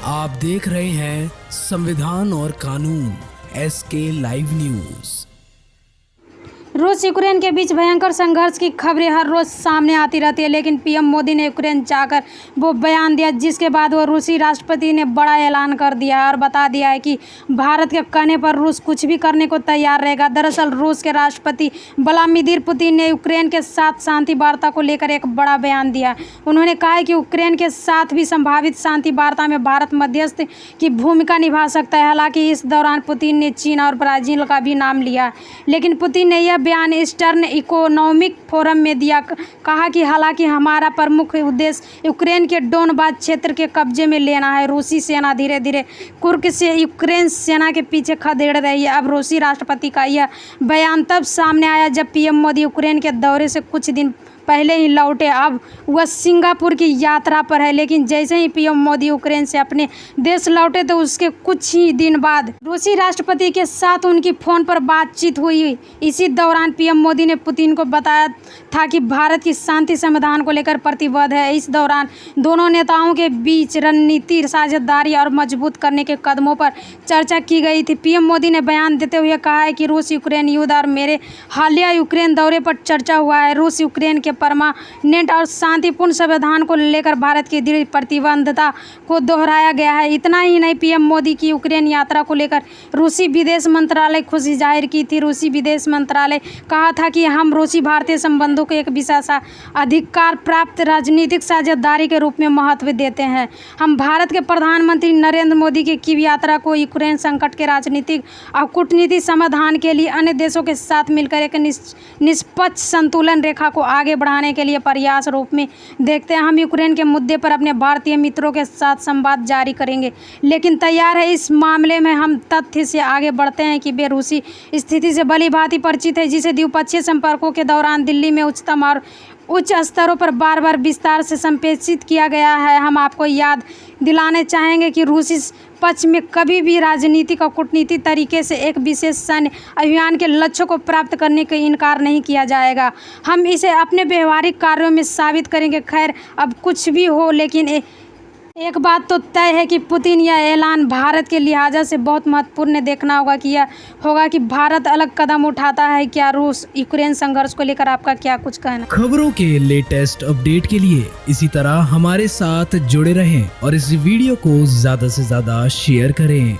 आप देख रहे हैं संविधान और कानून SK लाइव न्यूज। रूस यूक्रेन के बीच भयंकर संघर्ष की खबरें हर रोज सामने आती रहती है, लेकिन पीएम मोदी ने यूक्रेन जाकर वो बयान दिया जिसके बाद वो रूसी राष्ट्रपति ने बड़ा ऐलान कर दिया है और बता दिया है कि भारत के कहने पर रूस कुछ भी करने को तैयार रहेगा। दरअसल रूस के राष्ट्रपति व्लादिमीर पुतिन ने यूक्रेन के साथ शांति वार्ता को लेकर एक बड़ा बयान दिया। उन्होंने कहा है कि यूक्रेन के साथ भी संभावित शांति वार्ता में भारत मध्यस्थ की भूमिका निभा सकता है। हालांकि इस दौरान पुतिन ने चीन और ब्राजील का भी नाम लिया, लेकिन पुतिन ने यह बयान ईस्टर्न इकोनॉमिक फोरम में दिया। कहा कि हालांकि हमारा प्रमुख उद्देश्य यूक्रेन के डोनबास क्षेत्र के कब्जे में लेना है। रूसी सेना धीरे धीरे कुर्क से यूक्रेन सेना के पीछे खदेड़ रही है। अब रूसी राष्ट्रपति का यह बयान तब सामने आया जब पीएम मोदी यूक्रेन के दौरे से कुछ दिन पहले ही लौटे। अब वह सिंगापुर की यात्रा पर है, लेकिन जैसे ही पीएम मोदी यूक्रेन से अपने देश लौटे तो उसके कुछ ही दिन बाद रूसी राष्ट्रपति के साथ उनकी फोन पर बातचीत हुई। इसी दौरान पीएम मोदी ने पुतिन को बताया था कि भारत की शांति समाधान को लेकर प्रतिबद्ध है। इस दौरान दोनों नेताओं के बीच रणनीति साझेदारी और मजबूत करने के कदमों पर चर्चा की गई थी। पीएम मोदी ने बयान देते हुए कहा है कि रूस यूक्रेन युद्ध और मेरे हालिया यूक्रेन दौरे पर चर्चा हुआ है। रूस यूक्रेन के परमानेंट और शांतिपूर्ण समाधान को लेकर भारत की दृढ़ प्रतिबद्धता को दोहराया गया है। इतना ही नहीं, पीएम मोदी की यूक्रेन यात्रा को लेकर रूसी विदेश मंत्रालय खुशी जाहिर की थी। रूसी विदेश मंत्रालय कहा था कि हम रूसी भारतीय संबंधों को एक विशेष अधिकार प्राप्त राजनीतिक साझेदारी के रूप में महत्व देते हैं। हम भारत के प्रधानमंत्री नरेंद्र मोदी की कीव यात्रा को यूक्रेन संकट के राजनीतिक और कूटनीतिक समाधान के लिए अन्य देशों के साथ मिलकर एक निष्पक्ष संतुलन रेखा को आगे बढ़ाने के लिए प्रयास रूप में देखते हैं। हम यूक्रेन के मुद्दे पर अपने भारतीय मित्रों के साथ संवाद जारी करेंगे, लेकिन तैयार है इस मामले में हम तथ्य से आगे बढ़ते हैं कि वे रूसी स्थिति से भली भांति परिचित है, जिसे द्विपक्षीय संपर्कों के दौरान दिल्ली में उच्चतम और उच्च स्तरों पर बार बार विस्तार से संप्रेषित किया गया है। हम आपको याद दिलाने चाहेंगे कि रूसी पक्ष में कभी भी राजनीतिक और कूटनीतिक तरीके से एक विशेष सैन्य अभियान के लक्ष्यों को प्राप्त करने का इनकार नहीं किया जाएगा। हम इसे अपने व्यवहारिक कार्यों में साबित करेंगे। खैर, अब कुछ भी हो, लेकिन एक बात तो तय है कि पुतिन यह ऐलान भारत के लिहाजा से बहुत महत्वपूर्ण देखना होगा कि भारत अलग कदम उठाता है क्या। रूस यूक्रेन संघर्ष को लेकर आपका क्या कुछ कहना। खबरों के लेटेस्ट अपडेट के लिए इसी तरह हमारे साथ जुड़े रहें और इस वीडियो को ज्यादा से ज्यादा शेयर करें।